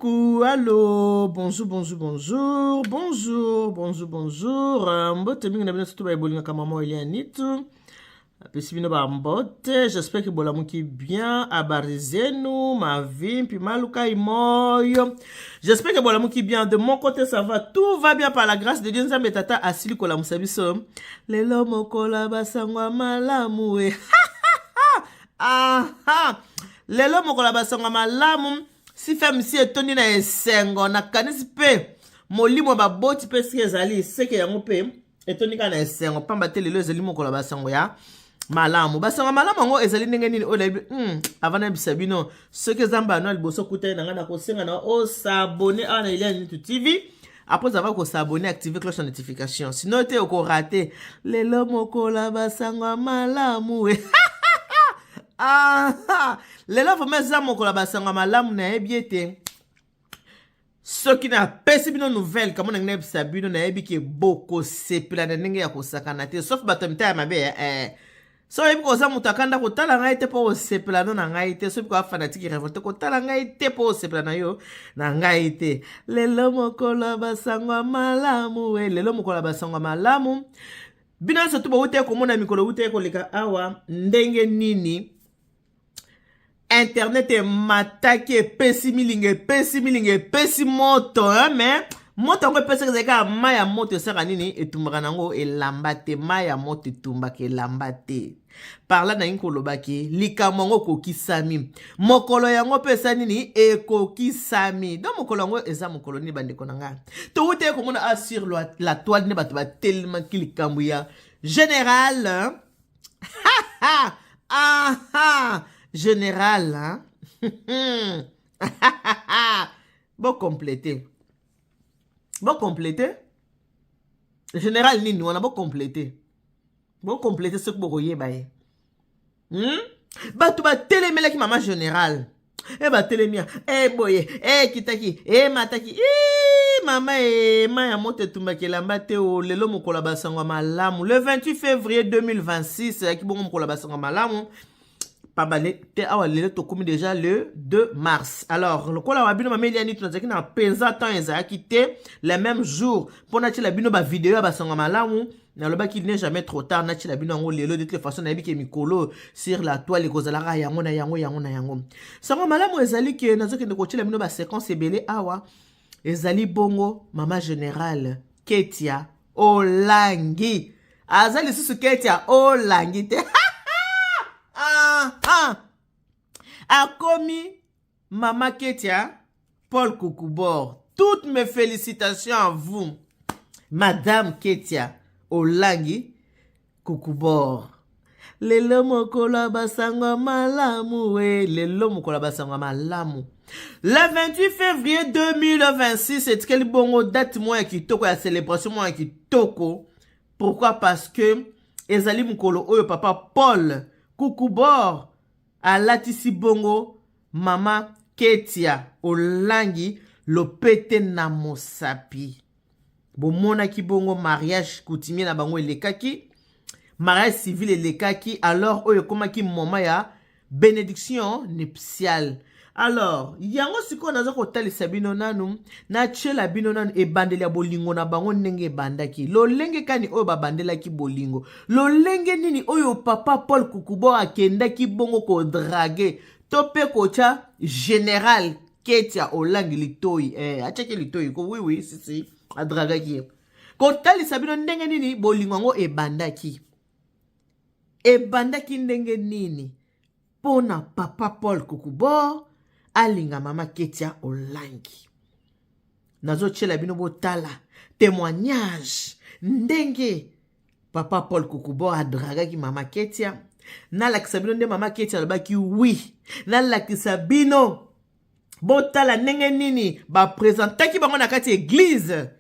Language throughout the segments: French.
coucou, allô, bonjour, bonjour, bonjour, bonjour, bonjour, bonjour. Mbote mingi na bino surtout ba ebolinga kama maman Elianitu. Pesi bino ba mbote, j'espère que bola muki bien, abarizenu, ma vie, puis maluka imoyo. J'espère que bola muki bien, de mon côté ça va, tout va bien par la grâce de Dieu. Nzambe tata asili kola musabiso. Lelo mokola basangwa malamu we. Aha. Lelo mokola basangwa malamu. Si femme si etoni na esengo na kanisi pe molimo baboti pe si ezali seke yango pe etoni ka na esengo pamba te lelo ezali mokola basango ya malamu basango malamu ngo ezali ndenge nini ola avana bisabino soki zamba no liboso kuta na ngana ko senga na o s'abonner à Elianitu TV après avoir ko s'abonner activer cloche de notification sinon te oko rater lelo mokola basango malamu ah lelo fo meza mokola basango malamu na ebiete soki na pesi bino nouvelle kama na ngene bisabino na ebi ke boko sepela na ndenge ya kosakana te sauf bato mita ya mabe so ebi ko za mutakanda ko tala ngai te po sepela no na ngai te so ebi ko fanatique revolte ko tala ngai te po sepela na yo na ngai te lelo mokola basango malamu lelo mokola basango malamu bina so tuba ute ko mona mikolo ute ko leka awa ndenge nini Internet est matake pesi milinge pesi moto mais moto ngo pesi zeka maya moto saka nini etumbaka nango elambate maya moto etumbaka elambate parla na inkolo baki likamongo kokisami mokolo yango pesa nini ekokisami donc mokolo yango eza mokolo ni bandeko nanga to ute ko mona assure la toile ne bato ba tellement kilikambu ya général général, hein? Bon complété. Général nini, on a bon complété. Bon complété ce que vous voyez, bah. Bah, tu vas télémela qui maman général. Bah, télémia. Boye. Kitaki. Mataki. Maman maya mote tumbakela mbate o lelo mokola basangwa malamu. Le 28 février 2026, qui bon mokola basangwa malamu. Déjà le 2 mars. Alors, le kola wabino ma Elianitu na zaki na penza temps ezaki te le même jour. Pour na la bino ba vidéo ba sanga malamu na loba qu'il n'est jamais trop tard na la bino ngo lelo de toute façon na biki mikolo sur la toile kozala yango na yango. Sanga malamu ezali ke na zoki ndeko la bino ba séquence ebele awa ezali bongo mama générale Ketia Olangi. Azali susu Ketia Olangi te. A commis Maman Ketia Paul Koukouboor. Toutes mes félicitations à vous, Madame Ketia Olangi Koukouboor. Lelo mokola basangwa malamu lelo mokola basangwa malamu. Le 28 février 2026, c'est quel bongo date moi qui toko la célébration moi qui toko. Pourquoi? Parce que ezali mokolo oyo papa Paul Koukouboor alatisi bongo mama Ketia Olangi lopete na mosapi. Bomona ki bongo mariage coutumier na bango elekaki. Mariage civil elekaki. Alors oyo komaki moma ya bénédiction nuptiale. Alors, yango siko nazo kotalisa bino nanu na chela bino nanu ebandeli ya bolingo na bango ndenge bandaki. Lo lenge kani oyo babandela ki bolingo. Lo lenge nini oyo papa Paul Koukouboor akendaki bongo ko drage. Tope kocha général Ketia Olangi litoi. Acheke litoi ko oui si a dragaki. Ko talisa bino ndenge nini bolingo ngo ebandaki. Ebandaki ndenge nini pona papa Paul Koukouboor alinga mama Ketia Olangi. Nazo chela bino botala témoignage ndenge papa Paul Koukouboor adragaki mama Ketia. Na lakisa bino nde mama Ketia alobaki oui. Na lakisa bino botala ndenge nini ba présentaki bango na kati église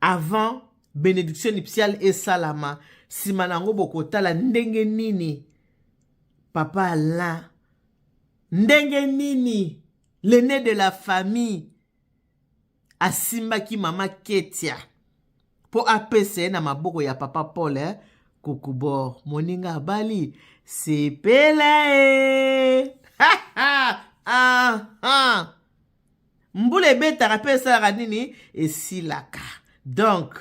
avant bénédiction nuptiale et salama. Simanango bokotala ndenge nini papa Alain, ndenge nini l'aîné de la famille asimbaki mama Ketia po apese na maboko ya papa Paul Koukouboor. Moninga bali sepela ebetaka mpe esalaka nini esilaka. Donc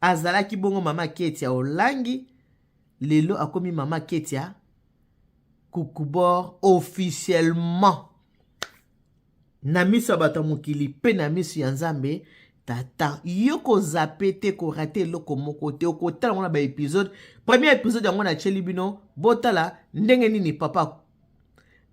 azalaki bongo mama Ketia Olangi, lelo akomi mama Ketia Kukubor officiellement. Na miso bato mokili pe na miso ya Nzambe tata yoko zapete ko rate loko moko te okotala ngona ba épisode. Premier épisode yango na cheli bino botala ndenge nini papa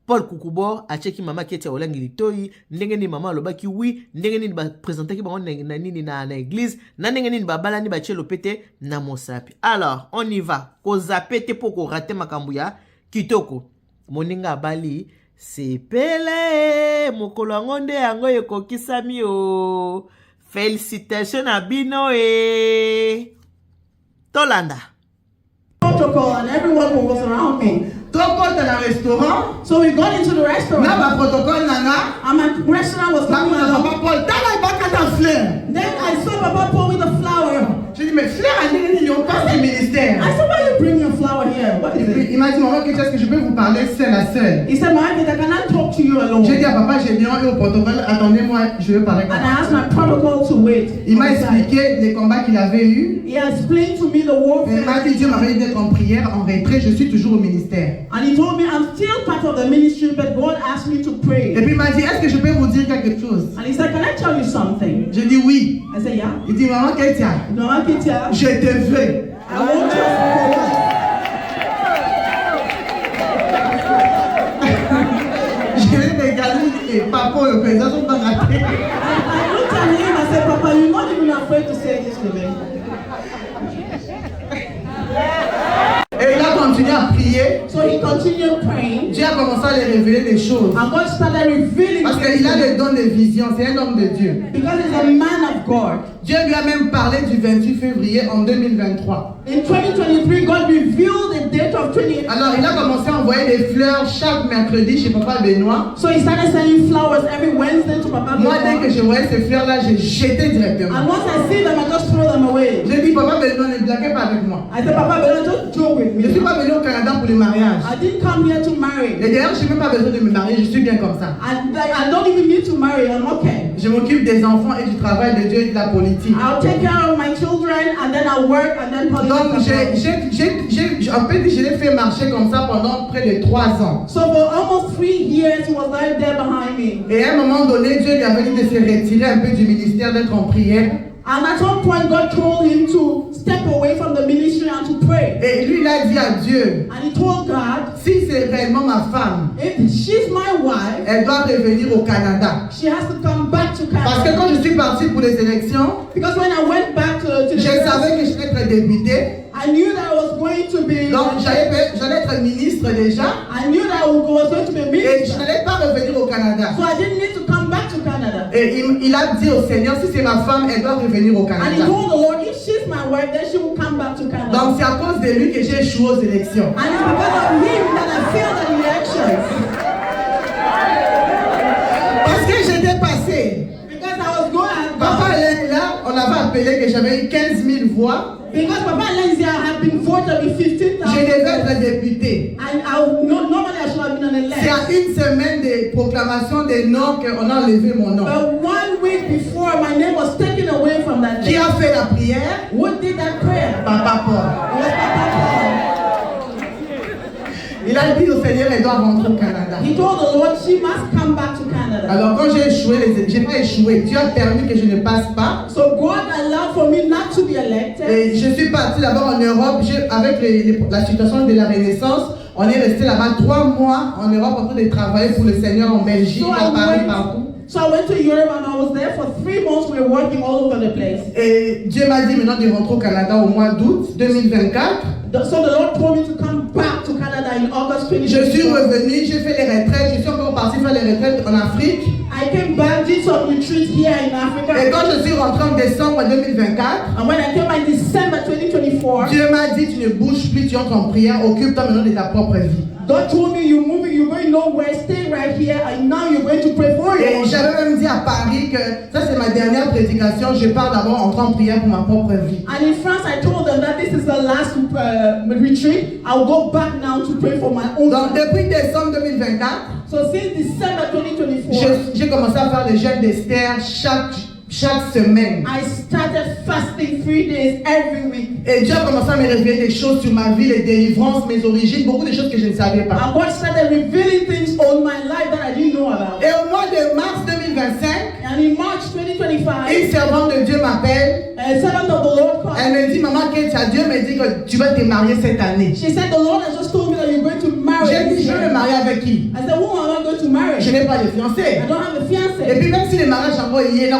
Paul Kukubor acheki mama Ketia Olangi litoi, ndenge nini mama alobaki oui, ndenge nini ba présentaki bango na nini na église, na ndenge nini ba balani ba chelo pete na mosapi. Alors, on y va. Ko zapete po ko rate makambu ya kitoko. Moninga bali sepele mokolo yango nde yango ekokisami o. Félicitations à bino Tolanda. Protocol and everyone was around me. Toko dans le restaurant. So we got into the restaurant. Na ba protocol nana. And my restaurant was coming along. Papa Paul, tala ibaka ta fleur. Then I saw Papa Paul with a flower. Je dis mais fleur à nini ils ont pas du ministère. I said, why you bring your flower here? What is it? Il m'a dit maman qu'est-ce que je peux vous parler seul à seul. He said, Mama, I cannot talk to you alone. J'ai dit à papa, j'ai dit au protocole, attendez-moi, je vais parler. And I asked my protocol to wait. Il m'a expliqué les combats qu'il avait eu. He explained to me the warfare. Il m'a dit Dieu m'avait dit d'être en prière, en retrait, je suis toujours au ministère. And he told me I'm still part of the ministry, but God asked me to pray. Et puis il m'a dit, est-ce que je peux vous dire quelque chose? And he said, can I tell you something? J'ai dit oui. I said, yeah. Il dit maman Ketia, Mama Ketia, je te veux. I want you for life. Je vais regarder et papa le président sont pas ratés. I looked at him and said, Papa, you're not even afraid to say this to me. Et il a continué à prier. So he continued praying. Dieu a commencé à lui révéler des choses. And God started revealing Parce qu'il a le don de vision, c'est un homme de Dieu. because he's a man of God. Dieu lui a même parlé du 28 février en 2023. In 2023, God revealed the date of 20. Alors il a commencé à envoyer des fleurs chaque mercredi chez Papa Benoît. So he started sending flowers every Wednesday to Papa Moi dès Benoit. que je voyais ces fleurs là, j'ai jeté directement. And once I see them, I just throw them away. J'ai dit Papa Benoît, ne blaguez pas avec moi. I said, Papa Benoit, just joke with Je ne suis me. pas venu au Canada pour le mariage. I didn't come here to marry. Et d'ailleurs, je n'ai même pas besoin de me marier, je suis bien comme ça. I don't even need to marry. I'm okay. Je m'occupe des enfants et du travail de Dieu et de la politique. I'll take care of my children and then I'll work and then Donc, politics. on peut dire que je l'ai fait marcher comme ça pendant près de 3 ans. So for almost 3 years, he was right there behind me. Et à un moment donné, Dieu lui avait dit de se retirer un peu du ministère, d'être en prière. And at one point, God told him to step away from the ministry and to pray. Et lui, il a dit à Dieu, And he told God, si c'est réellement ma femme, if she's my wife, elle doit revenir au Canada. she has to come back to Parce que Canada. quand je suis parti pour les élections, Because when I went back to the je savais que je vais être député. I knew that I was going to be. Donc, j'allais être ministre déjà. I knew that I was going to be a Et je minister. n'allais pas revenir au Canada. So I didn't need to come back to Canada. Et il a dit au Seigneur, si c'est ma femme, elle doit revenir au And he Canada. told the Lord, if she's my wife, then she will come back to Canada. Donc c'est à cause de lui que j'ai échoué aux élections. And it's because of him that I failed the elections. Parce que j'étais passé. Because I was going Papa est là, on avait appelé que j'avais eu 15 000 voix. Because Papa Lenzi had been voted with 15,000. Je devais être député. And normally I should have been an C'est elect. à une semaine de proclamation des noms qu'on a enlevé mon nom. But 1 week before, my name was taken away from that Qui list. a fait la prière? Who did that prayer? Papa Paul. It was Papa Paul. Il a dit au Seigneur, elle doit rentrer au Canada. He told the Lord she must come back to Canada. Alors quand j'ai échoué, j'ai pas échoué. Dieu a permis que je ne passe pas. So God allowed for me not to be elected. Et je suis parti d'abord en Europe. Avec la situation de la Renaissance, on est resté là-bas 3 mois en Europe en train de travailler pour le Seigneur en Belgique, à Paris, partout. So I went to Europe and I was there for 3 months. We were working all over the place. Et Dieu m'a dit maintenant de rentrer au Canada au mois d'août 2024. So the Lord told me to come back to Canada in August Je suis 2024. revenu, j'ai fait les retraites, je suis encore parti faire les retraites en Afrique. I came back, did some retreat here in Africa. Et quand je suis rentré en décembre 2024, And when I came back in December 2024, Dieu m'a dit tu ne bouges plus, tu entres en prière, occupe-toi maintenant de ta propre vie. God told me you're moving, you're going nowhere, stay right here, and now you're going to pray for Et you. j'avais même dit à Paris que ça c'est ma dernière prédication, je pars d'abord entrer en prière pour ma propre vie. And in France, I told them that this is the last retreat. I'll go back now to pray for my own. Donc depuis décembre 2024, So since December 2024, j'ai commencé à faire des jeûnes d'Esther chaque semaine. I started fasting 3 days every week. Et Dieu a commencé à me révéler des choses sur ma vie, les délivrances, mes origines, beaucoup de choses que je ne savais pas. And God started revealing things on my life that I didn't know about. Et au mois de mars 2025, And in March 2025, une servante de Dieu m'appelle. a servant of the Lord called. Elle me dit, maman Ketia, Dieu me dit que tu vas te marier cette année. She said, the Lord has just told me that you're going to marry. J'ai dit, this je vais year. me marier avec qui? I said, who am I going to marry? Je n'ai pas de fiancé. I don't have a fiancé. Et puis même si les mariages encore il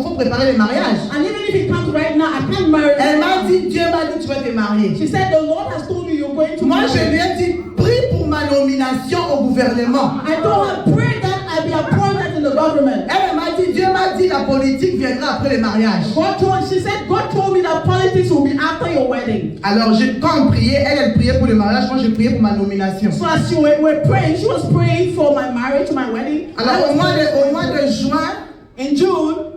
faut préparer les mariages. And even if it comes right now, I can't marry. Elle m'a dit, Dieu m'a dit tu vas te marier. She said, the Lord has told me you're going to Moi marry. je lui ai dit, prie pour ma nomination au gouvernement. I told her, pray that I be appointed in the government. Elle m'a dit, Dieu m'a dit la politique viendra après le mariage. She said, God told me that politics will be after your wedding. Alors quand on priait, elle priait pour le mariage, moi je priais pour ma nomination. So as you were praying, she was praying for my marriage, my wedding. Alors au mois de juin, In June,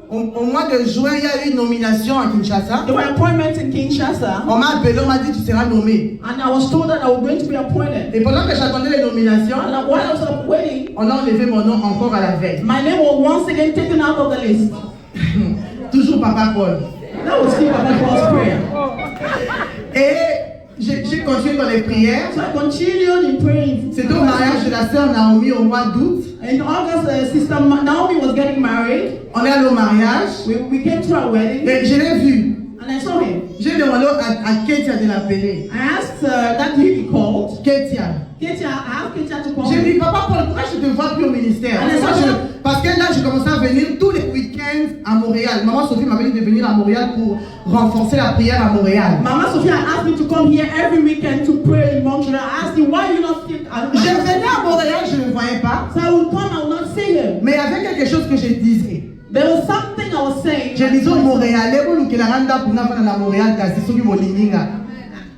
au mois de juin, il y a eu une nomination à Kinshasa. there were appointments in Kinshasa. On m'a appelé, on m'a dit tu seras nommé. And I was told that I was going to be appointed. Et pendant que j'attendais les nominations, And while I was waiting, on a enlevé mon nom encore à la veille. my name was once again taken out of the list. Toujours Papa Paul. That was still Papa Paul's prayer. Et j'ai continué dans les prières. So I continued in praying. C'était au mariage de la sœur Naomi au mois d'août. In August, Sister Naomi was getting married. On est allé au mariage. We came to our wedding. Et je l'ai vu. And I saw him. J'ai demandé à Ketia de l'appeler. I asked that he be called. Ketia. Ketia, I asked Ketia to call J'ai dit, me. Papa Paul, pourquoi je ne te vois plus au ministère? Parce que là, je commençais à venir tous les week-ends à Montréal. Maman Sophie m'avait dit de venir à Montréal pour renforcer la prière à Montréal. Mama Sophia asked me to come here every weekend to pray in Montreal. I asked him, why you not sit at Je venais à Montréal, je ne le voyais pas. So I would come, I would not see him. Mais il y avait quelque chose que je disais. There was something I was saying. Je disais au Montréalais, vous nous randa pour nous faire à Montréal, kasi soki molinginga.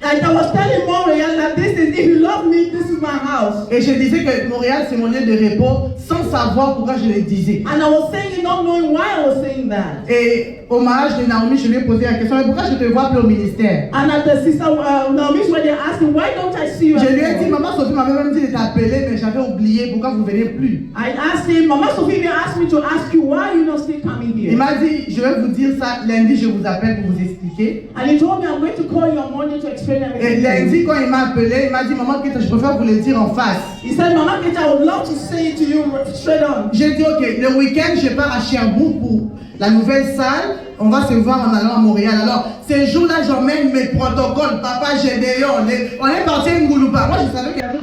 And I was telling Montreal that this is, if you love me, this is my house. Et je disais que Montréal c'est mon lieu de repos sans savoir pourquoi je le disais. And I was saying it not knowing why I was saying that. Et au mariage de Naomi, je lui ai posé la question, mais pourquoi je te vois plus au ministère? And at the sister Naomi's wedding, they asked me, why don't I see you? Je lui ai dit, maman Sophie m'avait même dit de t'appeler, mais j'avais oublié pourquoi vous ne venez plus. I asked him, Mama Sophia even asked me to ask you why you not still coming Il here. m'a dit, je vais vous dire ça, lundi je vous appelle pour vous expliquer. And he told me I'm going to call you on Monday to explain Et everything. lundi quand il m'a appelé, il m'a dit, maman Ketia, je préfère vous le dire en face. He said, Mama Ketia, I would love to say it to you straight on. J'ai dit, ok, le week-end je pars à Sherbrooke pour la nouvelle salle. On va se voir en allant à Montréal. Alors, ces jours-là, j'emmène mes protocoles. Papa Gédéon. On est parti à Ngoulouba. Moi, je savais qu'il y avait...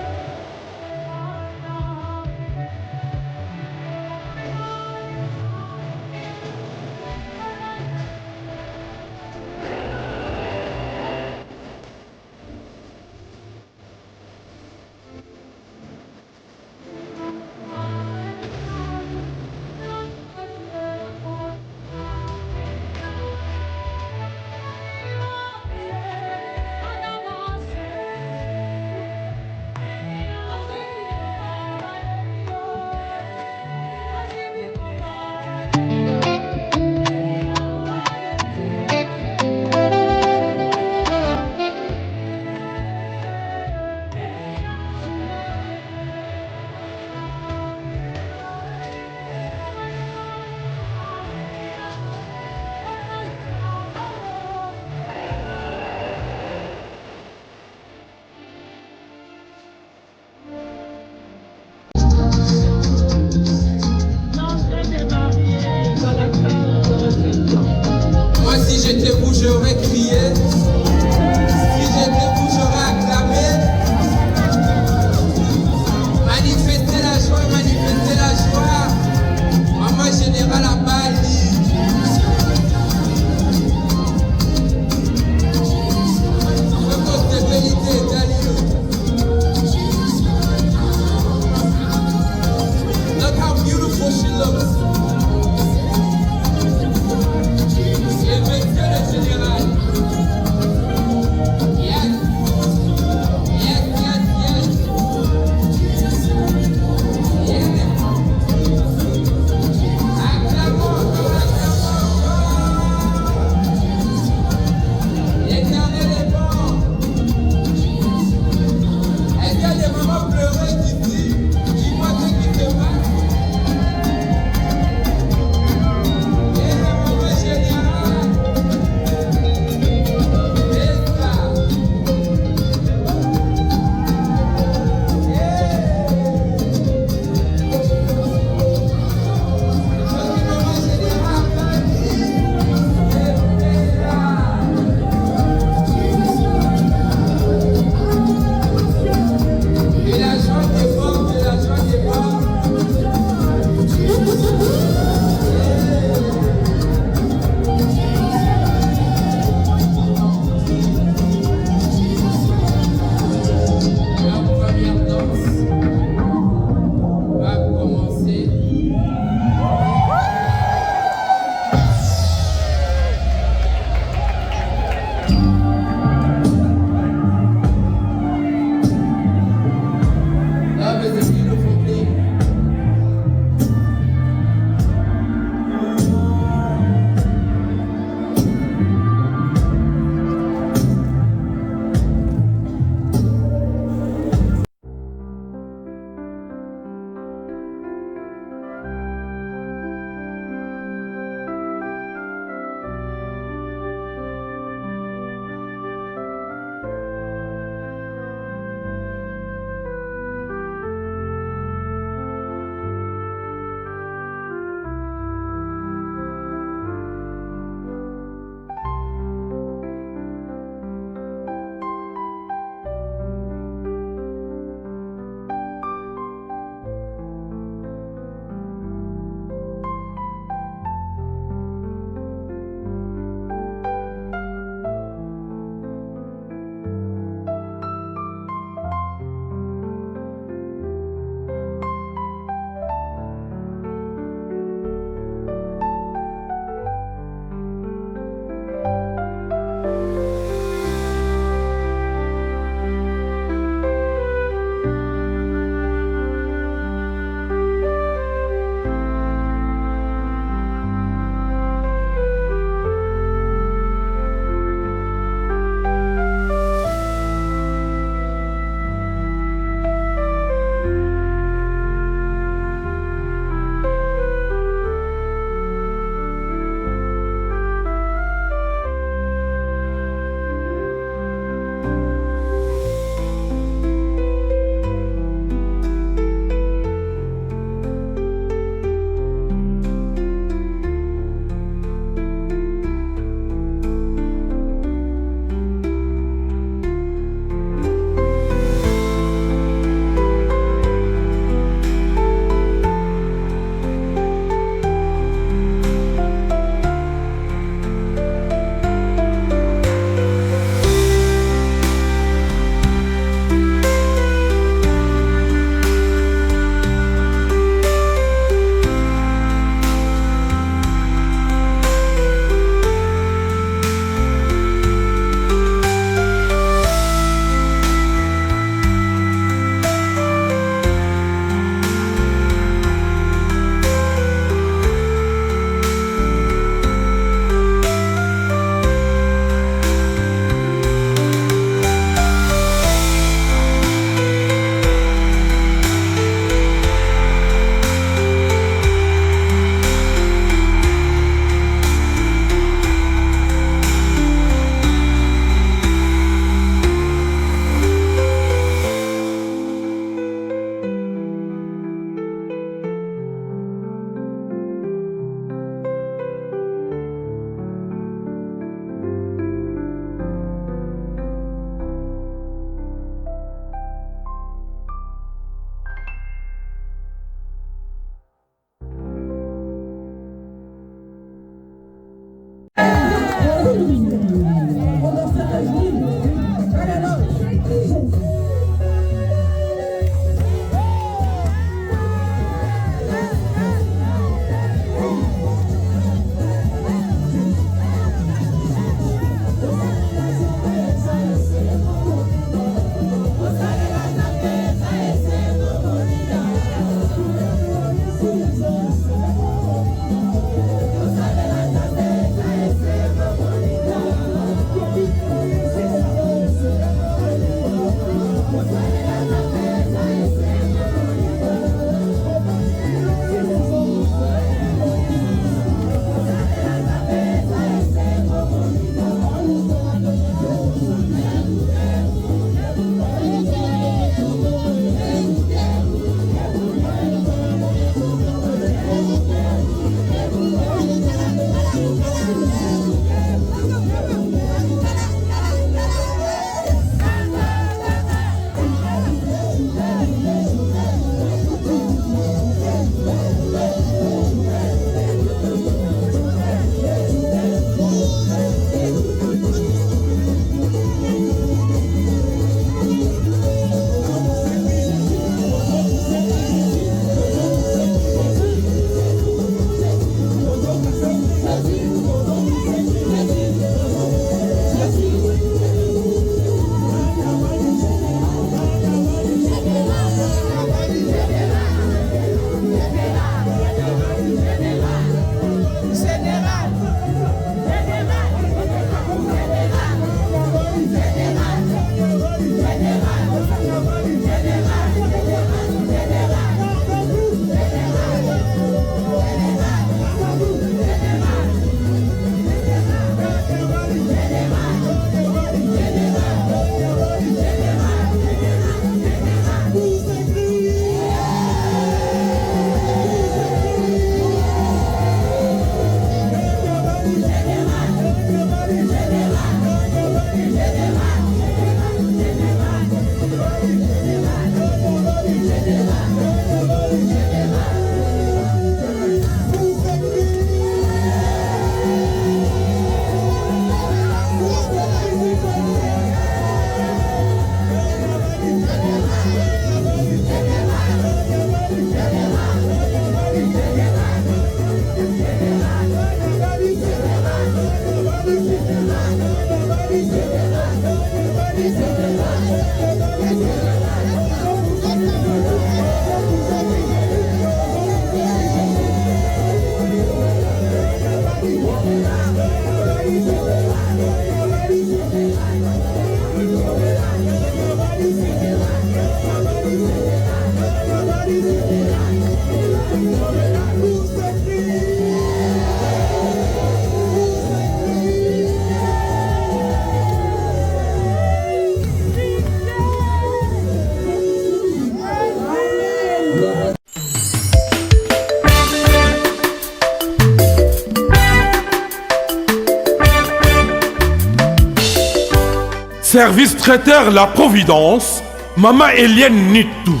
Service traiteur La Providence, Maman Eliane Nitou.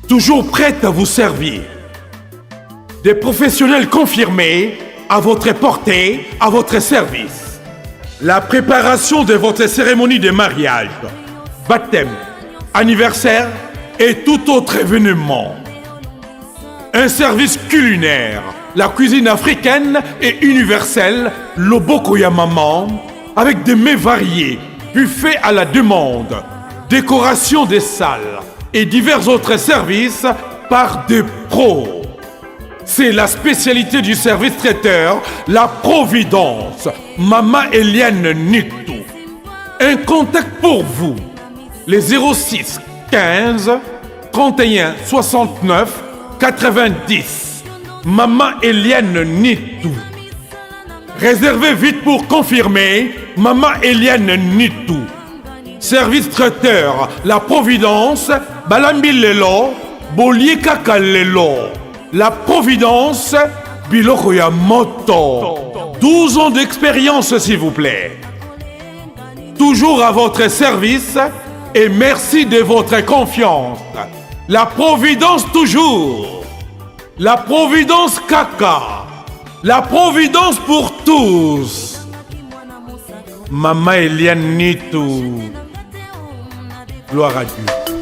Toujours prête à vous servir. Des professionnels confirmés, à votre portée, à votre service. La préparation de votre cérémonie de mariage, baptême, anniversaire et tout autre événement. Un service culinaire, la cuisine africaine et universelle, Loboko ya Maman, avec des mets variés, buffet à la demande, décoration des salles et divers autres services par des pros. C'est la spécialité du service traiteur, La Providence, Maman Eliane Nitou. Un contact pour vous, les 06 15 31 69 90. Maman Eliane Nitou. Réservez vite pour confirmer, Maman Eliane Nitou. Service traiteur, La Providence, Balambi Lelo, Bolier Kaka Lelo. La Providence, Biloko ya Moto. 12 ans d'expérience, s'il vous plaît. Toujours à votre service et merci de votre confiance. La Providence toujours. La Providence Kaka. La Providence pour tous. Maman Eliane Nitou. Gloire à Dieu.